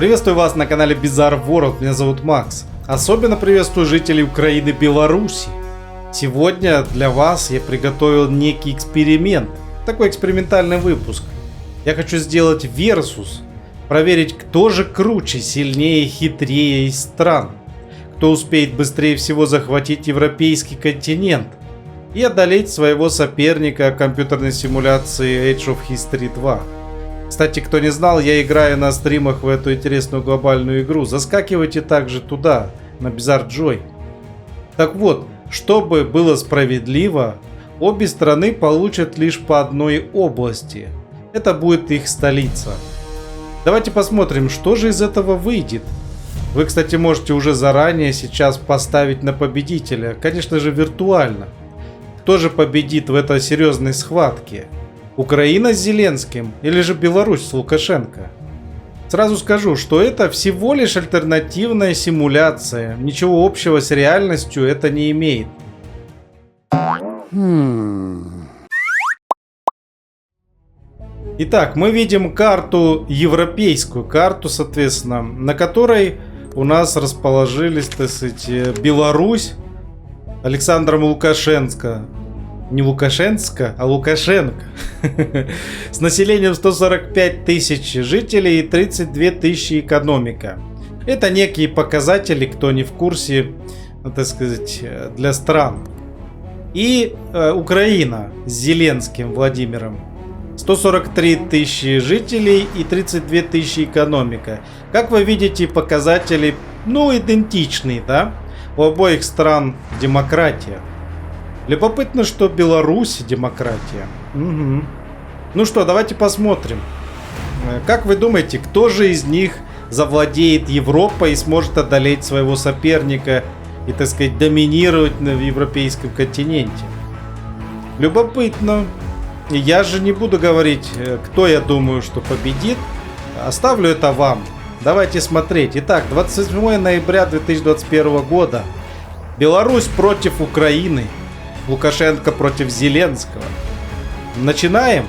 Приветствую вас на канале Bizarre World, меня зовут Макс. Особенно приветствую жителей Украины и Беларуси. Сегодня для вас я приготовил некий эксперимент, такой экспериментальный выпуск. Я хочу сделать версус, проверить, кто же круче, сильнее, хитрее из стран. Кто успеет быстрее всего захватить европейский континент и одолеть своего соперника компьютерной симуляции Age of History 2. Кстати, кто не знал, я играю на стримах в эту интересную глобальную игру. Заскакивайте также туда, на Bizarre Joy. Так вот, чтобы было справедливо, обе страны получат лишь по одной области. Это будет их столица. Давайте посмотрим, что же из этого выйдет. Вы, кстати, можете уже заранее сейчас поставить на победителя, конечно же, виртуально. Кто же победит в этой серьезной схватке? Украина с Зеленским или же Беларусь с Лукашенко? Сразу скажу, что это всего лишь альтернативная симуляция. Ничего общего с реальностью это не имеет. Итак, мы видим карту, европейскую карту, соответственно, на которой у нас расположились, так сказать, Беларусь, Александром Лукашенко. Не Лукашенко, а Лукашенко. С населением 145 тысяч жителей и 32 тысячи экономика. Это некие показатели, кто не в курсе, так сказать, для стран. И Украина с Зеленским Владимиром. 143 тысячи жителей и 32 тысячи экономика. Как вы видите, показатели, идентичные, да? У обоих стран демократия. Любопытно, что Беларусь демократия. Угу. Ну что, давайте посмотрим. Как вы думаете, кто же из них завладеет Европой и сможет одолеть своего соперника и, так сказать, доминировать на европейском континенте? Любопытно. Я же не буду говорить, кто я думаю, что победит. Оставлю это вам. Давайте смотреть. Итак, 27 ноября 2021 года. Беларусь против Украины. Лукашенко против Зеленского. Начинаем.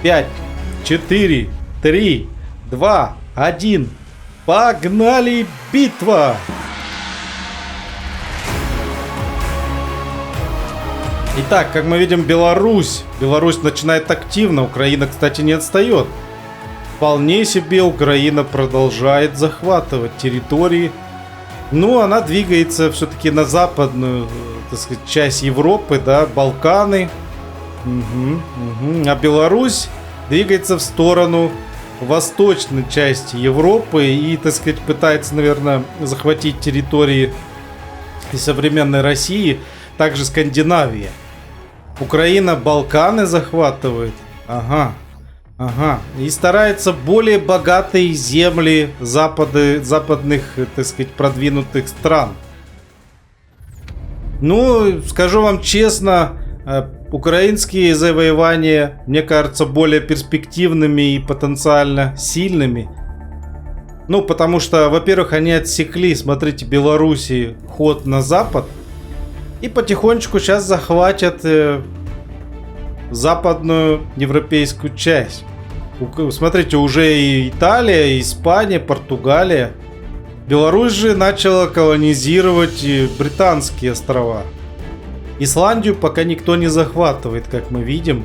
5, 4, 3, 2, 1. Погнали! Битва! Итак, как мы видим, Беларусь. Беларусь начинает активно. Украина, кстати, не отстает. Вполне себе Украина продолжает захватывать территории. Но она двигается все-таки на западную, так сказать, часть Европы, да, Балканы. А Беларусь двигается в сторону восточной части Европы и, так сказать, пытается, наверное, захватить территории современной России, также Скандинавия. Украина Балканы захватывает. Ага. И старается более богатые земли западных, так сказать, продвинутых стран. Скажу вам честно, украинские завоевания, мне кажутся более перспективными и потенциально сильными. Потому что, во-первых, они отсекли, смотрите, Белоруссии ход на запад. И потихонечку сейчас захватят западную европейскую часть. Смотрите, уже и Италия, и Испания, Португалия. Беларусь же начала колонизировать британские острова. Исландию пока никто не захватывает, как мы видим.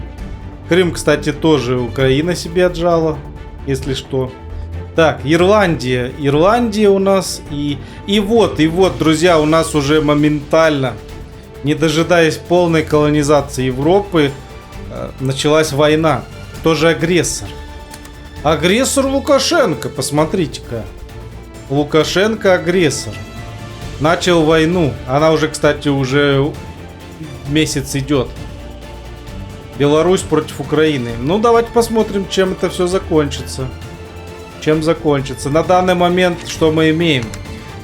Крым, кстати, тоже Украина себе отжала, если что. Так, Ирландия. Ирландия у нас. И вот, друзья, у нас уже моментально, не дожидаясь полной колонизации Европы, началась война. Кто же агрессор? Агрессор Лукашенко, посмотрите-ка. Лукашенко агрессор. Начал войну. Она уже, кстати, уже месяц идет. Беларусь против Украины. Давайте посмотрим, чем это все закончится. Чем закончится. На данный момент что мы имеем?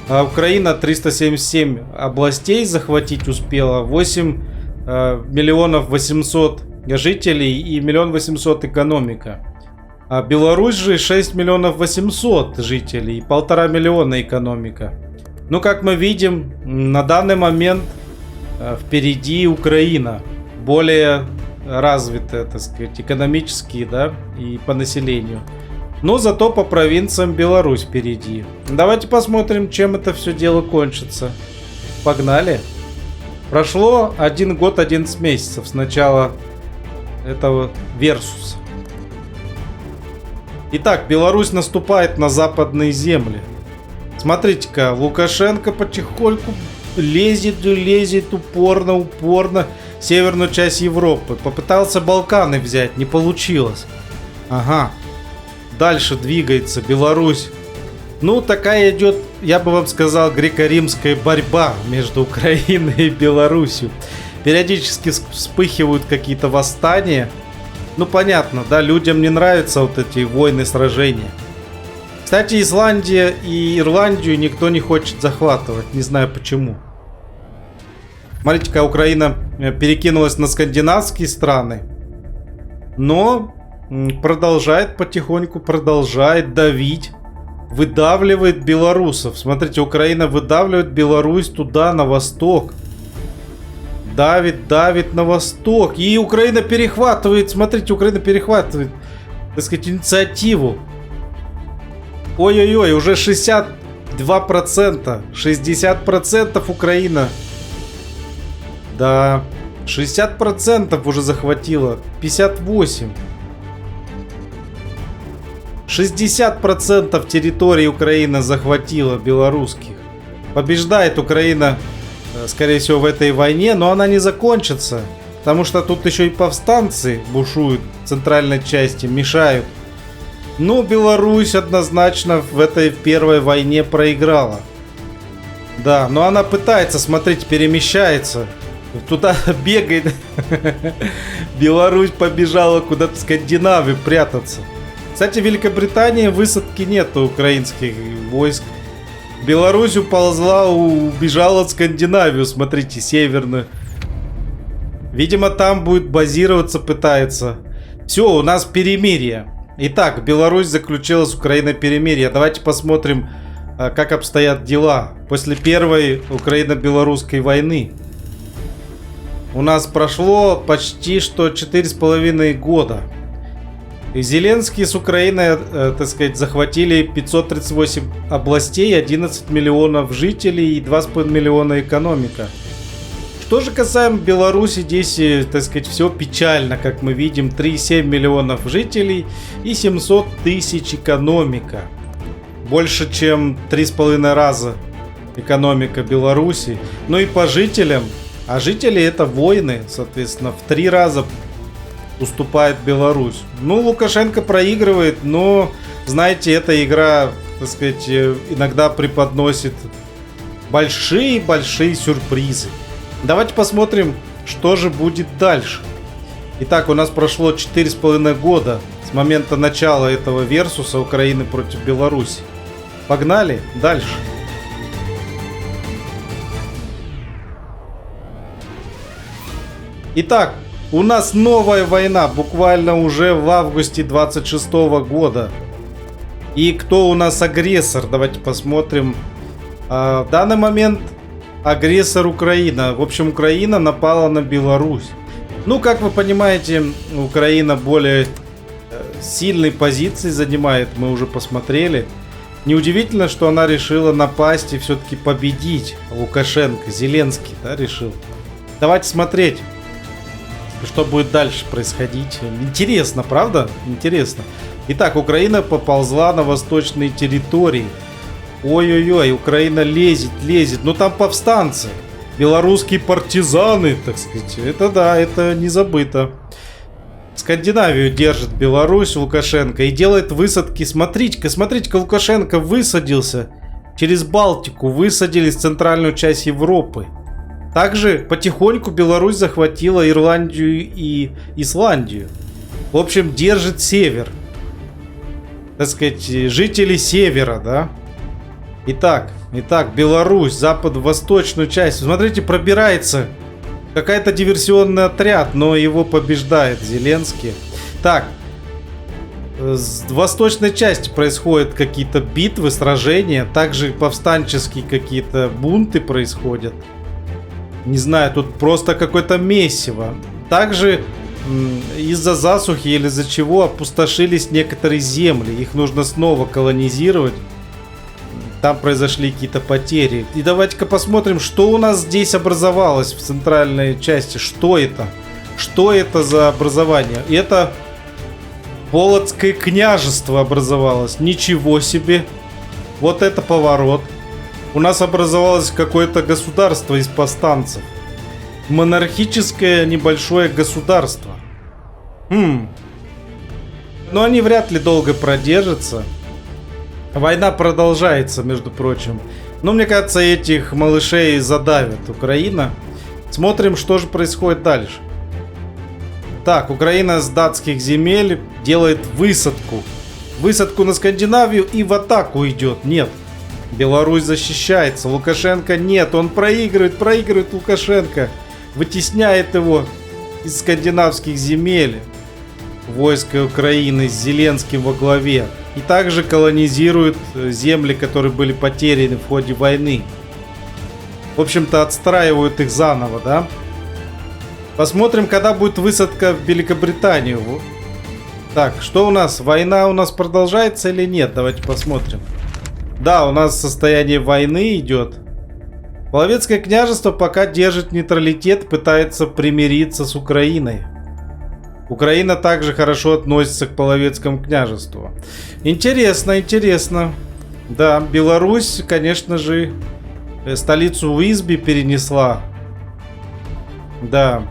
Украина 377 областей захватить успела. 8 миллионов 800 жителей и 1 800 000 экономика. А Беларусь же 6 миллионов 800 жителей и 1,5 миллиона экономика. Как мы видим, на данный момент впереди Украина. Более развитая, так сказать, экономически, да, и по населению. Но зато по провинциям Беларусь впереди. Давайте посмотрим, чем это все дело кончится. Погнали. Прошло 1 год 11 месяцев с начала этого версуса. Итак, Беларусь наступает на западные земли. Смотрите-ка, Лукашенко потихоньку лезет упорно северную часть Европы. Попытался Балканы взять, не получилось. Ага. Дальше двигается Беларусь. Ну, такая идет, я бы вам сказал, греко-римская борьба между Украиной и Беларусью. Периодически вспыхивают какие-то восстания. Ну, понятно, да, людям не нравятся вот эти войны, сражения. Кстати, Исландия и Ирландию никто не хочет захватывать, не знаю почему. Смотрите-ка, Украина перекинулась на скандинавские страны, но продолжает потихоньку, продолжает давить, выдавливает белорусов. Смотрите, Украина выдавливает Беларусь туда, на восток. Давит на восток. И Украина перехватывает, смотрите, Украина перехватывает, так сказать, инициативу. Ой-ой-ой, уже 62%, 60% Украина. Да, 60% уже захватила, 58%. 60% территории Украины захватила белорусских. Побеждает Украина, скорее всего, в этой войне, но она не закончится. Потому что тут еще и повстанцы бушуют в центральной части, мешают. Но Беларусь однозначно в этой первой войне проиграла. Да, но она пытается, смотрите, перемещается. Туда бегает. Беларусь побежала куда-то в Скандинавию прятаться. Кстати, в Великобритании высадки нету украинских войск. Беларусь уползла, убежала в Скандинавию, смотрите, северную. Видимо, там будет базироваться, пытается. Все, у нас перемирие. Итак, Беларусь заключила с Украиной перемирие. Давайте посмотрим, как обстоят дела после первой украино-белорусской войны. У нас прошло почти что 4,5 года. И Зеленский с Украиной, так сказать, захватили 538 областей, 11 миллионов жителей и 2,5 миллиона экономика. Что же касаемо Беларуси, здесь, так сказать, все печально, как мы видим, 3,7 миллионов жителей и 700 тысяч экономика. Больше, чем 3,5 раза экономика Беларуси. Ну и по жителям, а жители это воины, соответственно, в 3 раза уступает Беларусь. Ну, Лукашенко проигрывает, но, знаете, эта игра, так сказать, иногда преподносит большие-большие сюрпризы. Давайте посмотрим, что же будет дальше. Итак, у нас прошло 4,5 года с момента начала этого версуса Украины против Беларуси. Погнали дальше. Итак, у нас новая война, буквально уже в августе 26 года. И кто у нас агрессор? Давайте посмотрим. В данный момент агрессор Украина. В общем, Украина напала на Беларусь. Ну, как вы понимаете, Украина более сильной позиции занимает, мы уже посмотрели. Неудивительно, что она решила напасть и все-таки победить Лукашенко. Зеленский, да, решил. Давайте смотреть, что будет дальше происходить. Интересно, правда? Интересно. Итак, Украина поползла на восточные территории. Ой-ой-ой, Украина лезет. Ну там повстанцы. Белорусские партизаны, так сказать. Это да, это не забыто. Скандинавию держит Беларусь, Лукашенко. И делает высадки. Смотрите-ка, Лукашенко высадился через Балтику. Высадились в центральную часть Европы. Также потихоньку Беларусь захватила Ирландию и Исландию. В общем, держит север. Так сказать, жители севера, да? Итак, Беларусь, запад-восточную часть. Смотрите, пробирается какая-то диверсионный отряд, но его побеждает Зеленский. Так, с восточной части происходят какие-то битвы, сражения. Также повстанческие какие-то бунты происходят. Не знаю, тут просто какое-то месиво. Также из-за засухи или из-за чего опустошились некоторые земли. Их нужно снова колонизировать. Там произошли какие-то потери. И давайте-ка посмотрим, что у нас здесь образовалось в центральной части. Что это? Что это за образование? Это Полоцкое княжество образовалось. Ничего себе. Вот это поворот. У нас образовалось какое-то государство из повстанцев. Монархическое небольшое государство. Но они вряд ли долго продержатся. Война продолжается, между прочим. Но мне кажется, этих малышей задавит Украина. Смотрим, что же происходит дальше. Так, Украина с датских земель делает высадку. Высадку на Скандинавию и в атаку идет. Нет. Беларусь защищается. Лукашенко нет. Он проигрывает Лукашенко. Вытесняет его из скандинавских земель. Войско Украины с Зеленским во главе. И также колонизирует земли, которые были потеряны в ходе войны. В общем-то, отстраивают их заново, да? Посмотрим, когда будет высадка в Великобританию. Так, что у нас? Война у нас продолжается или нет? Давайте посмотрим. Да, у нас состояние войны идет. Половецкое княжество пока держит нейтралитет, пытается примириться с Украиной. Украина также хорошо относится к Половецкому княжеству. Интересно, интересно. Да, Беларусь, конечно же, столицу в Избе перенесла. Да.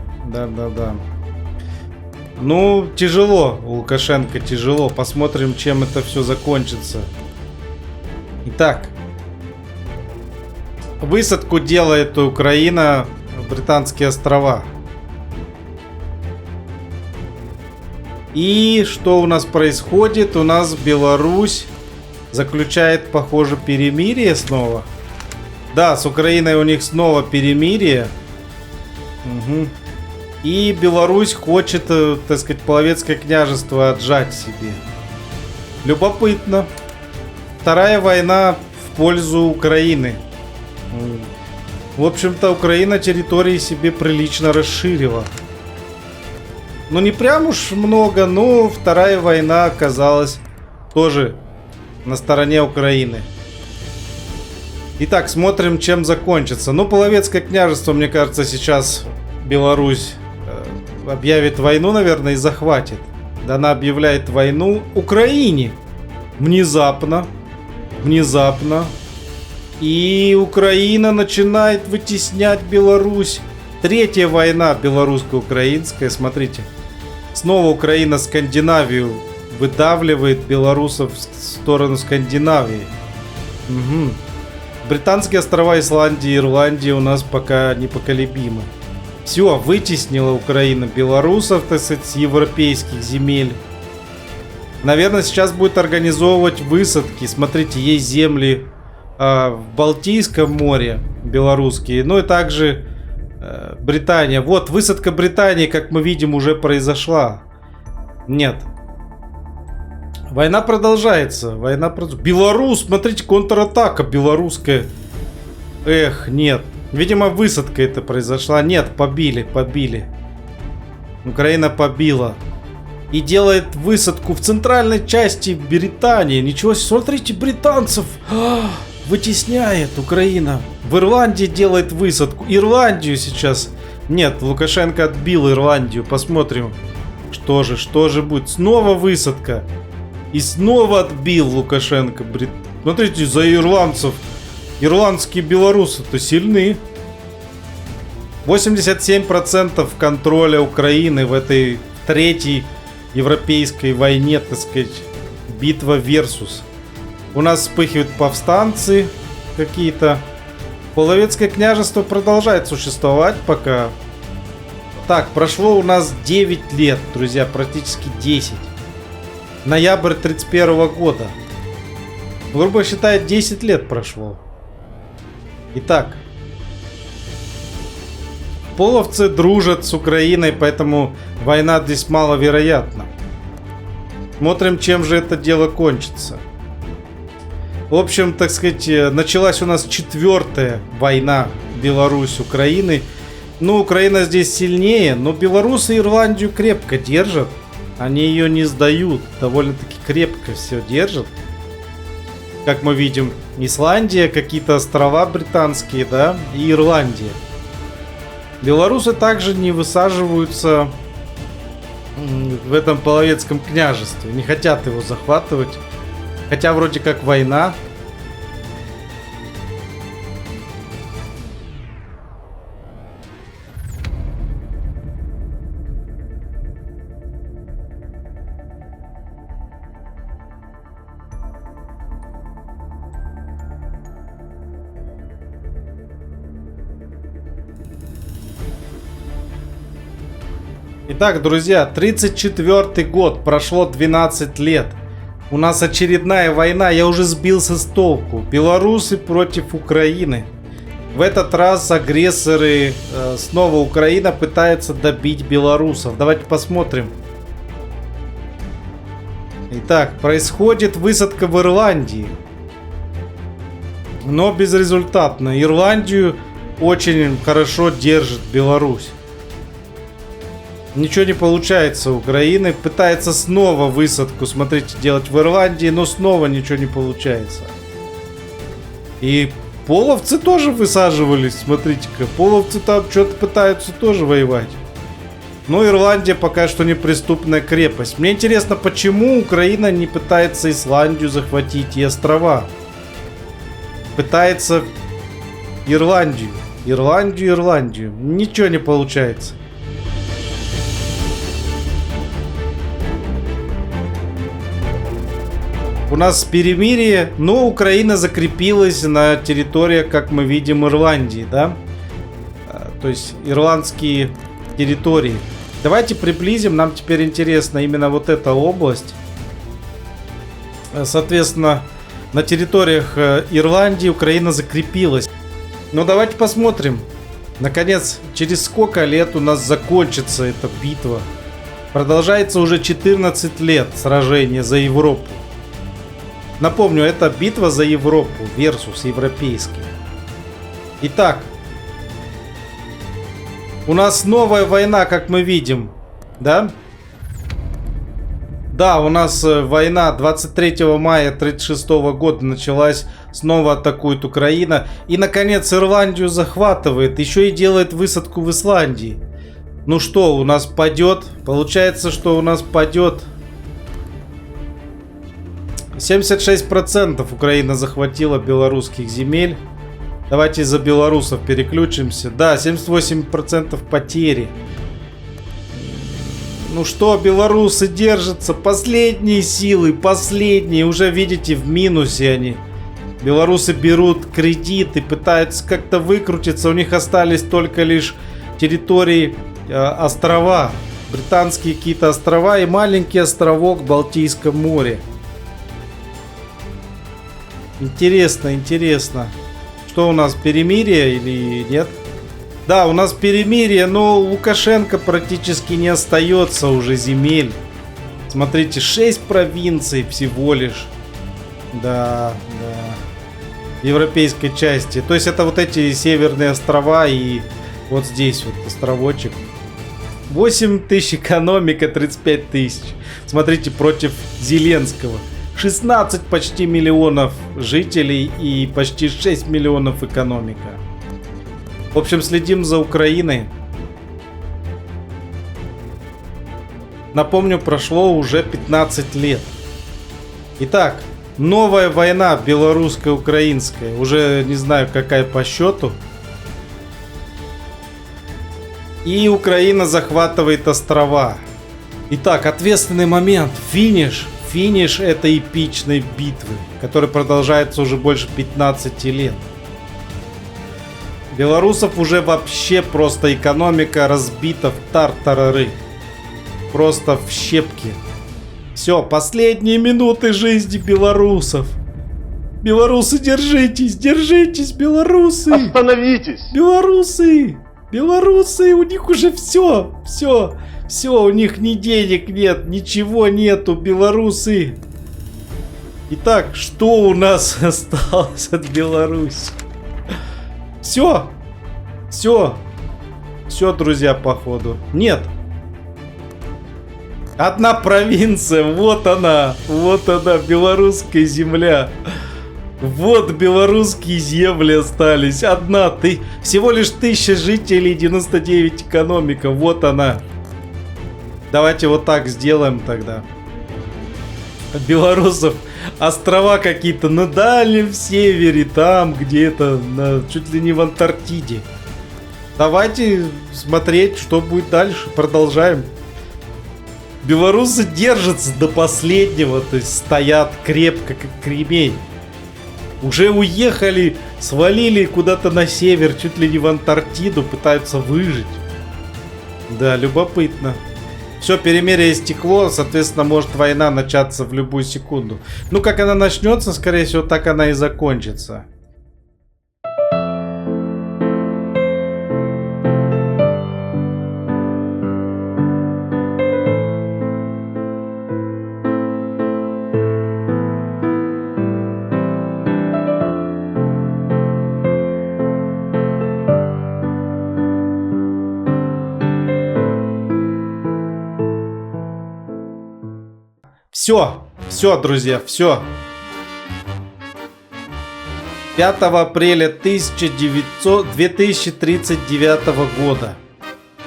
Ну, тяжело, у Лукашенко тяжело. Посмотрим, чем это все закончится. Итак. Высадку делает Украина в Британские острова. И что у нас происходит? У нас Беларусь заключает, похоже, перемирие снова. Да, с Украиной у них снова перемирие. Угу. И Беларусь хочет, так сказать, Половецкое княжество отжать себе. Любопытно. Вторая война в пользу Украины. В общем-то, Украина территории себе прилично расширила. Ну, не прям уж много, но вторая война оказалась тоже на стороне Украины. Итак, смотрим, чем закончится. Ну, Половецкое княжество, мне кажется, сейчас Беларусь объявит войну, наверное, и захватит. Да, она объявляет войну Украине. Внезапно. И Украина начинает вытеснять Беларусь. Третья война белорусско-украинская. Смотрите. Снова Украина Скандинавию выдавливает белорусов в сторону Скандинавии. Угу. Британские острова, Исландия и Ирландия у нас пока непоколебимы. Все, вытеснила Украина белорусов, так сказать, с европейских земель. Наверное, сейчас будет организовывать высадки. Смотрите, есть земли в Балтийском море белорусские, ну и также Британия. Вот, высадка Британии, как мы видим, уже произошла. Нет. Война продолжается. Беларусь, смотрите, контратака белорусская. Эх, нет. Видимо, высадка это произошла. Нет, побили. Украина побила. И делает высадку в центральной части Британии. Ничего себе, смотрите, британцев вытесняет Украина. В Ирландии делает высадку. Ирландию сейчас. Нет, Лукашенко отбил Ирландию. Посмотрим, что же будет. Снова высадка. И снова отбил Лукашенко. Смотрите, за ирландцев. Ирландские белорусы-то сильны. 87% контроля Украины в этой третьей европейской войне, так сказать, битва версус. У нас вспыхивают повстанцы какие-то. Половецкое княжество продолжает существовать пока. Так, прошло у нас 9 лет, друзья, практически 10. Ноябрь 31 года. Грубо считая, 10 лет прошло. Итак. Половцы дружат с Украиной, поэтому война здесь маловероятна. Смотрим, чем же это дело кончится. В общем, так сказать, началась у нас 4-я война Беларусь-Украины. Ну, Украина здесь сильнее, но белорусы Ирландию крепко держат. Они ее не сдают. Довольно-таки крепко все держат. Как мы видим, Исландия, какие-то острова британские, да, и Ирландия. Белорусы также не высаживаются в этом половецком княжестве. Не хотят его захватывать. Хотя вроде как война. Итак, друзья, 34-й год, прошло 12 лет. У нас очередная война, я уже сбился с толку. Белорусы против Украины. В этот раз агрессоры, снова Украина пытается добить белорусов. Давайте посмотрим. Итак, происходит высадка в Ирландии. Но безрезультатно. Ирландию очень хорошо держит Беларусь. Ничего не получается у Украины. Пытается снова высадку, смотрите, делать в Ирландии, но снова ничего не получается. И половцы тоже высаживались, смотрите-ка. Половцы там что-то пытаются тоже воевать. Но Ирландия пока что неприступная крепость. Мне интересно, почему Украина не пытается Исландию захватить и острова. Пытается Ирландию. Ирландию. Ничего не получается. У нас перемирие, но Украина закрепилась на территориях, как мы видим, Ирландии, да? То есть ирландские территории. Давайте приблизим, нам теперь интересна именно вот эта область. Соответственно, на территориях Ирландии Украина закрепилась. Но давайте посмотрим, наконец, через сколько лет у нас закончится эта битва. Продолжается уже 14 лет сражения за Европу. Напомню, это битва за Европу versus европейский. Итак, у нас новая война, как мы видим, да? Да, у нас война 23 мая 1936 года началась, снова атакует Украина. И, наконец, Ирландию захватывает, еще и делает высадку в Исландии. Ну что, у нас падет? Получается, что у нас падет... 76% Украина захватила белорусских земель. Давайте за белорусов переключимся. Да, 78% потери. Ну что, белорусы держатся. Последние силы, последние. Уже видите, в минусе они. Белорусы берут кредиты, пытаются как-то выкрутиться. У них остались только лишь территории, острова. Британские какие-то острова и маленький островок в Балтийском море. Интересно. Что у нас, перемирие или нет? Да, у нас перемирие, но Лукашенко практически не остается уже земель. Смотрите, 6 провинций всего лишь. Да. В европейской части. То есть это вот эти северные острова и вот здесь вот островочек. 8 тысяч экономика, 35 тысяч. Смотрите, против Зеленского. 16 почти миллионов жителей и почти 6 миллионов экономика. В общем, следим за Украиной. Напомню, прошло уже 15 лет. Итак, новая война белорусско-украинская. Уже не знаю, какая по счету. И Украина захватывает острова. Итак, ответственный момент. Финиш этой эпичной битвы, которая продолжается уже больше 15 лет. Белорусов уже вообще просто экономика разбита в тартарары. Просто в щепки. Все, последние минуты жизни белорусов. Белорусы, держитесь, белорусы. Остановитесь. Белорусы, у них уже все, у них ни денег нет, ничего нету, белорусы. Итак, что у нас осталось от Беларуси? Все, Все, друзья, походу. Нет. Одна провинция, вот она, белорусская земля. Вот белорусские земли остались. Одна, всего лишь 1000 жителей, 99 экономика, вот она. Давайте вот так сделаем тогда. Белорусов острова какие-то на дальнем севере, там где-то, чуть ли не в Антарктиде. Давайте смотреть, что будет дальше. Продолжаем. Белорусы держатся до последнего, то есть стоят крепко, как кремень. Уже уехали, свалили куда-то на север, чуть ли не в Антарктиду, пытаются выжить. Да, любопытно. Все, перемирие стекло, соответственно, может война начаться в любую секунду. Ну, как она начнется, скорее всего, так она и закончится. Все, друзья, все. 5 апреля 2039 года.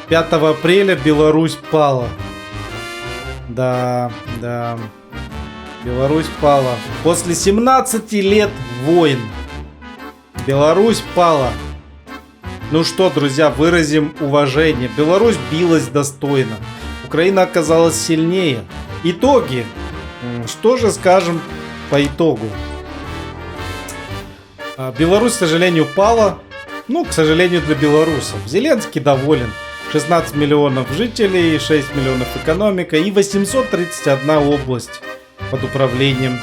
5 апреля Беларусь пала. Да. Беларусь пала. После 17 лет войн. Беларусь пала. Ну что, друзья, выразим уважение. Беларусь билась достойно. Украина оказалась сильнее. Итоги. Что же скажем по итогу? Беларусь, к сожалению, пала. Ну, к сожалению, для белорусов. Зеленский доволен. 16 миллионов жителей, 6 миллионов экономика и 831 область под управлением,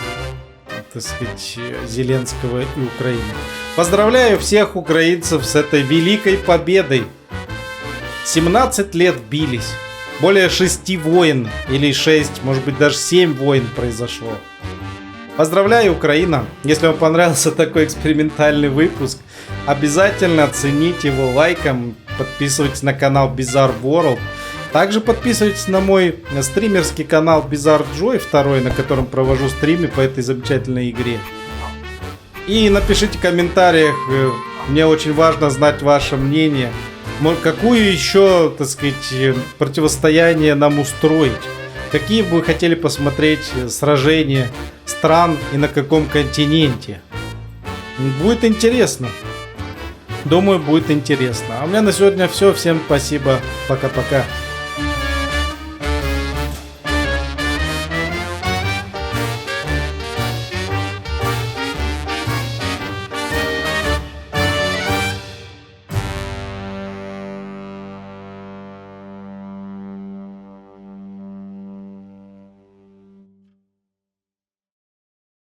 так сказать, Зеленского и Украины. Поздравляю всех украинцев с этой великой победой. 17 лет бились. Более 6 войн, или 6, может быть даже 7 войн произошло. Поздравляю, Украина! Если вам понравился такой экспериментальный выпуск, обязательно оцените его лайком, подписывайтесь на канал Bizarre World. Также подписывайтесь на мой стримерский канал Bizarre Joy 2, на котором провожу стримы по этой замечательной игре. И напишите в комментариях, мне очень важно знать ваше мнение. Какую еще, так сказать, противостояние нам устроить? Какие бы вы хотели посмотреть сражения стран и на каком континенте? Будет интересно. Думаю, будет интересно. А у меня на сегодня все. Всем спасибо. Пока-пока.